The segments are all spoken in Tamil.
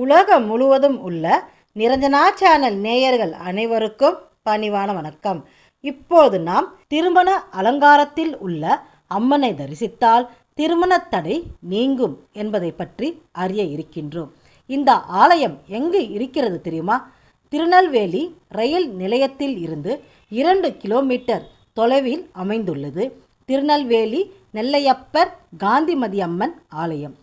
உலகம் முழுவதும் உள்ள நிரஞ்சனா சேனல் நேயர்கள் அனைவருக்கும் பணிவான வணக்கம். இப்போது நாம் திருமண அலங்காரத்தில் உள்ள அம்மனை தரிசித்தால் திருமண தடை நீங்கும் என்பதை பற்றி அறிய இருக்கின்றோம். இந்த ஆலயம் எங்கு இருக்கிறது தெரியுமா? திருநெல்வேலி ரயில் நிலையத்தில் இருந்து 2 கிலோமீட்டர் தொலைவில் அமைந்துள்ளது திருநெல்வேலி நெல்லையப்பர் காந்திமதி அம்மன் ஆலயம்.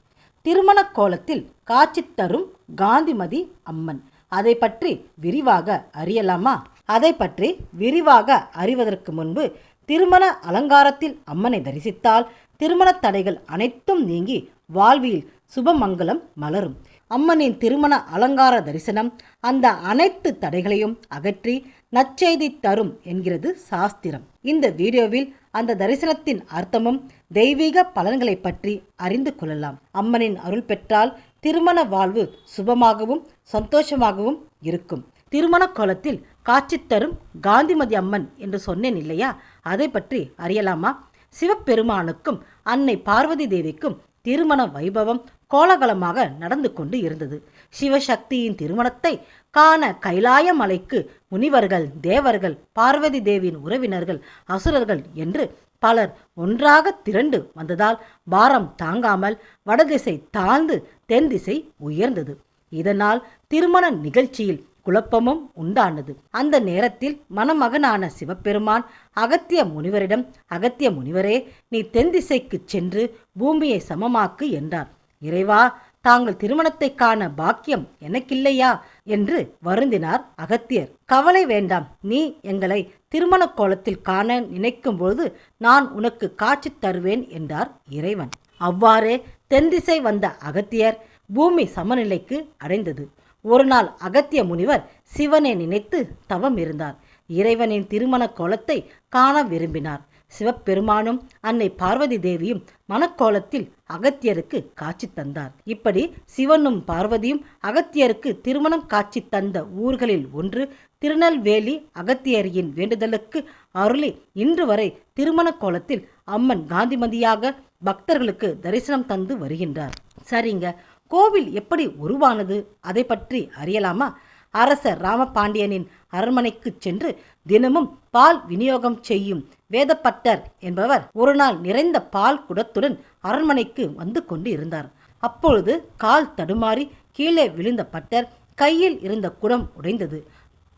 திருமண கோலத்தில் காட்சி தரும் காந்திமதி அம்மன். அதை பற்றி விரிவாக அறியலாமா? அதை பற்றி விரிவாக அறிவதற்கு முன்பு திருமண அலங்காரத்தில் அம்மனை தரிசித்தால் திருமண தடைகள் அனைத்தும் நீங்கி வாழ்வில் சுபமங்கலம் மலரும். அம்மனின் திருமண அலங்கார தரிசனம் அந்த அனைத்து தடைகளையும் அகற்றி நற்செய்தி தரும் என்கிறது சாஸ்திரம். இந்த வீடியோவில் அந்த தரிசனத்தின் அர்த்தமும் தெய்வீக பலன்களை பற்றி அறிந்து கொள்ளலாம். அம்மனின் அருள் பெற்றால் திருமண வாழ்வு சுபமாகவும் சந்தோஷமாகவும் இருக்கும். திருமண கோலத்தில் காட்சி தரும் காந்திமதி அம்மன் என்று சொன்னேன் இல்லையா? அதை பற்றி அறியலாமா? சிவபெருமானுக்கும் அன்னை பார்வதி தேவிக்கும் திருமண வைபவம் கோலாகலமாக நடந்து கொண்டு இருந்தது. சிவசக்தியின் திருமணத்தை காண கைலாய மலைக்கு முனிவர்கள், தேவர்கள், பார்வதி தேவியின் உறவினர்கள், அசுரர்கள் என்று பலர் ஒன்றாக திரண்டு வந்ததால் பாரம் தாங்காமல் வடதிசை தாழ்ந்து தென் திசை உயர்ந்தது. இதனால் திருமண நிகழ்ச்சியில் குழப்பமும் உண்டானது. அந்த நேரத்தில் மணமகனான சிவபெருமான் அகத்திய முனிவரிடம், அகத்திய முனிவரே, நீ தென் திசைக்கு சென்று பூமியை சமமாக்கு என்றார். இறைவா, தாங்கள் திருமணத்தை காண பாக்கியம் எனக்கில்லையா என்று வருந்தினார் அகத்தியர். கவலை வேண்டாம், நீ எங்களை திருமண கோலத்தில் காண நினைக்கும் பொழுது நான் உனக்கு காட்சி தருவேன் என்றார் இறைவன். அவ்வாறே தென் திசை வந்த அகத்தியர் பூமி சமநிலைக்கு அடைந்தது. ஒரு நாள் அகத்திய முனிவர் சிவனை நினைத்து தவம் இருந்தார். இறைவனின் திருமண கோலத்தை காண விரும்பினார். சிவபெருமானும் அன்னை பார்வதி தேவியும் மணக்கோலத்தில் அகத்தியருக்கு காட்சி தந்தார். இப்படி சிவனும் பார்வதியும் அகத்தியருக்கு திருமணம் காட்சி தந்த ஊர்களில் ஒன்று திருநெல்வேலி. அகத்தியரின் வேண்டுதலுக்கு அருளி இன்று வரை திருமண கோலத்தில் அம்மன் காந்திமதியாக பக்தர்களுக்கு தரிசனம் தந்து வருகின்றார். சரிங்க, கோவில் எப்படி உருவானது அதை பற்றி அறியலாமா? அரசர் ராமபாண்டியனின் அரண்மனைக்கு சென்று தினமும் பால் விநியோகம் செய்யும் வேதப்பட்டர் என்பவர் ஒரு நாள் நிறைந்த பால் குடத்துடன் அரண்மனைக்கு வந்து கொண்டு இருந்தார். அப்பொழுது கால் தடுமாறி கீழே விழுந்த பட்டர் கையில் இருந்த குடம் உடைந்தது.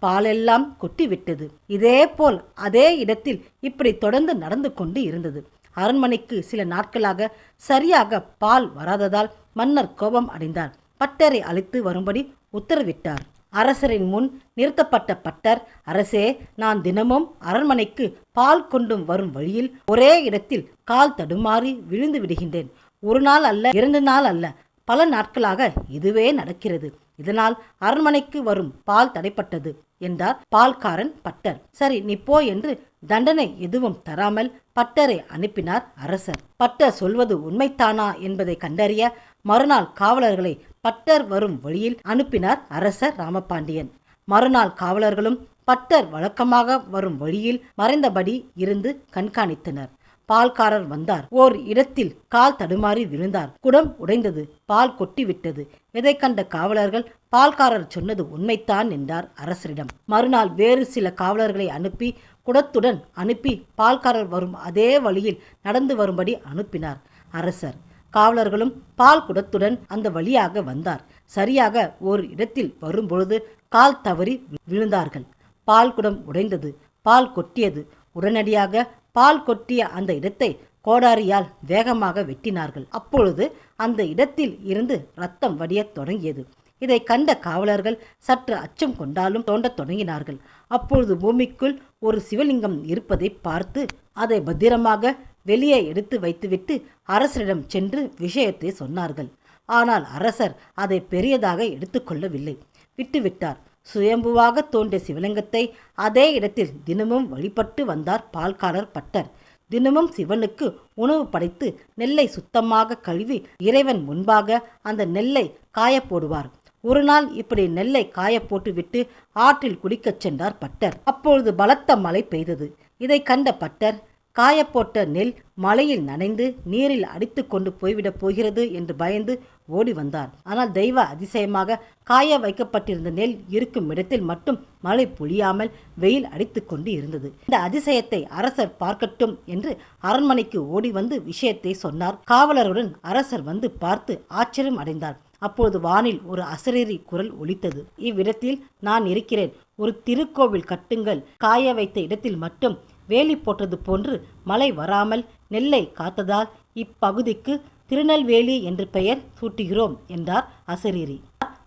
பாலெல்லாம் கொட்டிவிட்டது. இதேபோல் அதே இடத்தில் இப்படி தொடர்ந்து நடந்து கொண்டு இருந்தது. அரண்மனைக்கு சில நாட்களாக சரியாக பால் வராததால் மன்னர் கோபம் அடைந்தார். பட்டரை அழைத்து வரும்படி உத்தரவிட்டார். அரசரின் முன் நிறுத்தப்பட்ட பட்டர், அரசே, நான் தினமும் அரண்மனைக்கு பால் கொண்டும் வரும் வழியில் ஒரே இடத்தில் கால் தடுமாறி விழுந்து விடுகின்றேன். ஒரு நாள் அல்ல, 2 நாள் அல்ல, பல நாட்களாக இதுவே நடக்கிறது. இதனால் அரண்மனைக்கு வரும் பால் தடைப்பட்டது என்றார் பால்காரன் பட்டர். சரி, நீ போ என்று தண்டனை எதுவும் தராமல் பட்டரை அனுப்பினார் அரசர். பட்டர் சொல்வது உண்மைத்தானா என்பதை கண்டறிய மறுநாள் காவலர்களை பட்டர் வரும் வழியில் அனுப்பினார் அரசர் ராமபாண்டியன். மறுநாள் காவலர்களும் பட்டர் வழக்கமாக வரும் வழியில் மறைந்தபடி இருந்து கண்காணித்தனர். பால்காரர் வந்தார். ஓர் இடத்தில் கால் தடுமாறி விழுந்தார். குடம் உடைந்தது. பால் கொட்டிவிட்டது. இதை கண்ட காவலர்கள் பால்காரர் சொன்னது உண்மைத்தான் என்றார் அரசரிடம். மறுநாள் வேறு சில காவலர்களை அனுப்பி குடத்துடன் அனுப்பி பால்காரர் வரும் அதே வழியில் நடந்து வரும்படி அனுப்பினார் அரசர். காவலர்களும் பால் குடத்துடன் அந்த வழியாக வந்தார். சரியாக ஒரு இடத்தில் வரும்பொழுது கால் தவறி விழுந்தார்கள். பால் குடம் உடைந்தது. பால் கொட்டியது. உடனடியாக பால் கொட்டிய அந்த இடத்தை கோடாரியால் வேகமாக வெட்டினார்கள். அப்பொழுது அந்த இடத்தில் இருந்து ரத்தம் வடியத் தொடங்கியது. இதை கண்ட காவலர்கள் சற்று அச்சம் கொண்டாலும் தோண்டத் தொடங்கினார்கள். அப்பொழுது பூமிக்குள் ஒரு சிவலிங்கம் இருப்பதை பார்த்து அதை பத்திரமாக வெளியே எடுத்து வைத்துவிட்டு அரசரிடம் சென்று விஷயத்தை சொன்னார்கள். ஆனால் அரசர் அதை பெரியதாக எடுத்துக்கொள்ளவில்லை, விட்டுவிட்டார். சுயம்புவாக தோன்றிய சிவலிங்கத்தை அதே இடத்தில் தினமும் வழிபட்டு வந்தார் பால்காரர் பட்டர். தினமும் சிவனுக்கு உணவு படைத்து நெல்லை சுத்தமாக கழுவி இறைவன் முன்பாக அந்த நெல்லை காய போடுவார். ஒரு நாள் இப்படி நெல்லை காய போட்டுவிட்டு ஆற்றில் குடிக்கச் சென்றார் பட்டர். அப்பொழுது பலத்த மழை பெய்தது. இதை கண்ட பட்டர் காயப்போட்ட நெல் மழையில் நனைந்து நீரில் அடித்து கொண்டு போய்விடப் போகிறது என்று பயந்து ஓடி வந்தார். ஆனால் தெய்வ அதிசயமாக காய வைக்கப்பட்டிருந்த நெல் இருக்கும் இடத்தில் மட்டும் மழை பொழியாமல் வெயில் அடித்து கொண்டு இருந்தது. இந்த அதிசயத்தை அரசர் பார்க்கட்டும் என்று அரண்மனைக்கு ஓடி வந்து விஷயத்தை சொன்னார். காவலருடன் அரசர் வந்து பார்த்து ஆச்சரியம் அடைந்தார். அப்பொழுது வானில் ஒரு அசரீரி குரல் ஒலித்தது. இவ்விடத்தில் நான் இருக்கிறேன். ஒரு திருக்கோவில் கட்டுங்கள். காய வைத்த இடத்தில் மட்டும் வேலி போட்டது போன்று மழை வராமல் நெல்லை காத்ததால் இப்பகுதிக்கு திருநெல்வேலி என்று பெயர் சூட்டுகிறோம் என்றார் அசரீரி.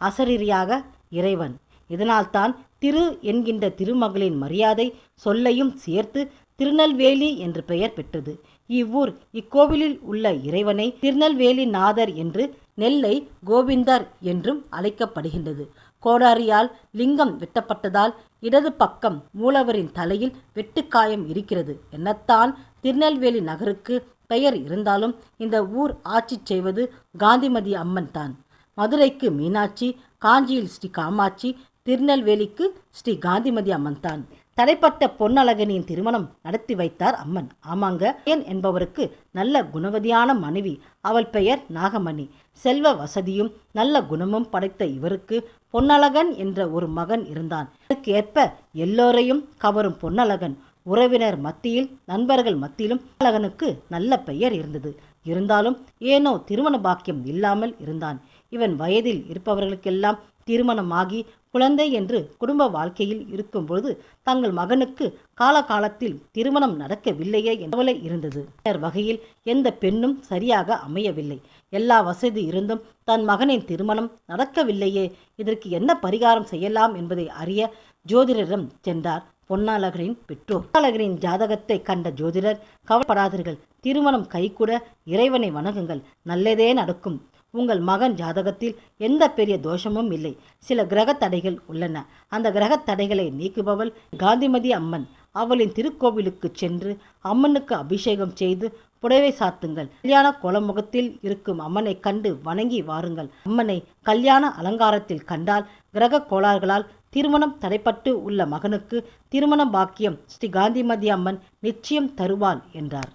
அசரீரியாக இறைவன். இதனால்தான் திரு என்கின்ற திருமகளின் மரியாதை சொல்லையும் சேர்த்து திருநெல்வேலி என்று பெயர் பெற்றது. இவ்வூர் இக்கோவிலில் உள்ள இறைவனை திருநெல்வேலி நாதர் என்று, நெல்லை கோவிந்தர் என்றும் அழைக்கப்படுகின்றது. கோடாரியால் லிங்கம் வெட்டப்பட்டதால் இடது பக்கம் மூலவரின் தலையில் வெட்டுக்காயம் இருக்கிறது. என்னத்தான் திருநெல்வேலி நகருக்கு பெயர் இருந்தாலும் இந்த ஊர் ஆட்சி செய்வது காந்திமதி அம்மன் தான். மதுரைக்கு மீனாட்சி, காஞ்சியில் ஸ்ரீ காமாட்சி, திருநெல்வேலிக்கு ஸ்ரீ காந்திமதி அம்மன் தான். தடைப்பட்ட பொன்னழகனின் திருமணம் நடத்தி வைத்தார் அம்மன். ஆமாங்க, ஏன் என்பவருக்கு நல்ல குணவதியான மனைவி. அவள் பெயர் நாகமணி. செல்வ வசதியும் நல்ல குணமும் படைத்த இவருக்கு பொன்னழகன் என்ற ஒரு மகன் இருந்தான். இதற்கு ஏற்ப எல்லோரையும் கவரும் பொன்னழகன் உறவினர் மத்தியில், நண்பர்கள் மத்தியிலும் பொன்னழகனுக்கு நல்ல பெயர் இருந்தது. இருந்தாலும் ஏனோ திருமண பாக்கியம் இல்லாமல் இருந்தான். இவன் வயதில் இருப்பவர்களுக்கெல்லாம் திருமணமாகி குழந்தை என்று குடும்ப வாழ்க்கையில் இருக்கும்பொழுது தங்கள் மகனுக்கு காலகாலத்தில் திருமணம் நடக்கவில்லையே என்பவளை இருந்தது. வகையில் எந்த பெண்ணும் சரியாக அமையவில்லை. எல்லா வசதி இருந்தும் தன் மகனின் திருமணம் நடக்கவில்லையே, இதற்கு என்ன பரிகாரம் செய்யலாம் என்பதை அறிய ஜோதிடரிடம் சென்றார் பொன்னழகனின் பெற்றோர். பொன்னழகனின் ஜாதகத்தை கண்ட ஜோதிடர், கவலைப்படாதீர்கள், திருமணம் கைகூட இறைவனை வணங்குங்கள், நல்லதே நடக்கும். உங்கள் மகன் ஜாதகத்தில் எந்த பெரிய தோஷமும் இல்லை. சில கிரக தடைகள் உள்ளன. அந்த கிரக தடைகளை நீக்குபவள் காந்திமதி அம்மன். அவளின் திருக்கோவிலுக்கு சென்று அம்மனுக்கு அபிஷேகம் செய்து புடவை சாத்துங்கள். கல்யாண கோலமுகத்தில் இருக்கும் அம்மனை கண்டு வணங்கி வாருங்கள். அம்மனை கல்யாண அலங்காரத்தில் கண்டால் கிரக கோளாறுகளால் திருமணம் தடைப்பட்டு உள்ள மகனுக்கு திருமண பாக்கியம் ஸ்ரீ காந்திமதி அம்மன் நிச்சயம் தருவாள் என்றார்.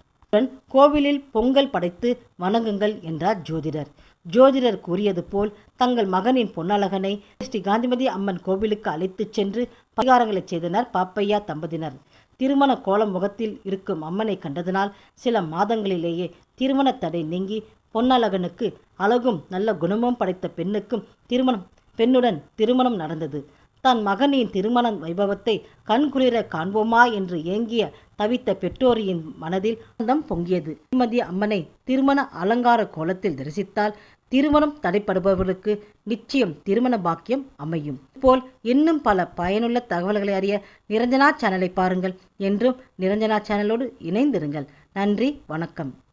கோவிலில் பொங்கல் படைத்து வணங்குங்கள் என்றார் ஜோதிடர். ஜோதிடர் கூறியது போல் தங்கள் மகனின் பொன்னழகனை ஸ்ரீ காந்திமதி அம்மன் கோவிலுக்கு அழைத்துச் சென்று பரிகாரங்களை செய்தனர் பாப்பையா தம்பதியினர். திருமண கோலம் முகத்தில் இருக்கும் அம்மனை கண்டதனால் சில மாதங்களிலேயே திருமண தடை நீங்கி பொன்னழகனுக்கு அழகும் நல்ல குணமும் படைத்த பெண்ணுடன் திருமணம் நடந்தது. தன் மகனின் திருமண வைபவத்தை கண்குளிர காண்போமா என்று ஏங்கிய தவித்த பெற்றோரின் மனதில் ஆனந்தம் பொங்கியது. காந்திமதி அம்மனை திருமண அலங்கார கோலத்தில் தரிசித்தால் திருமணம் தடைப்படுபவர்களுக்கு நிச்சயம் திருமண பாக்கியம் அமையும். போல் இன்னும் பல பயனுள்ள தகவல்களை அறிய நிரஞ்சனா சேனலை பாருங்கள். என்றும் நிரஞ்சனா சேனலோடு இணைந்திருங்கள். நன்றி, வணக்கம்.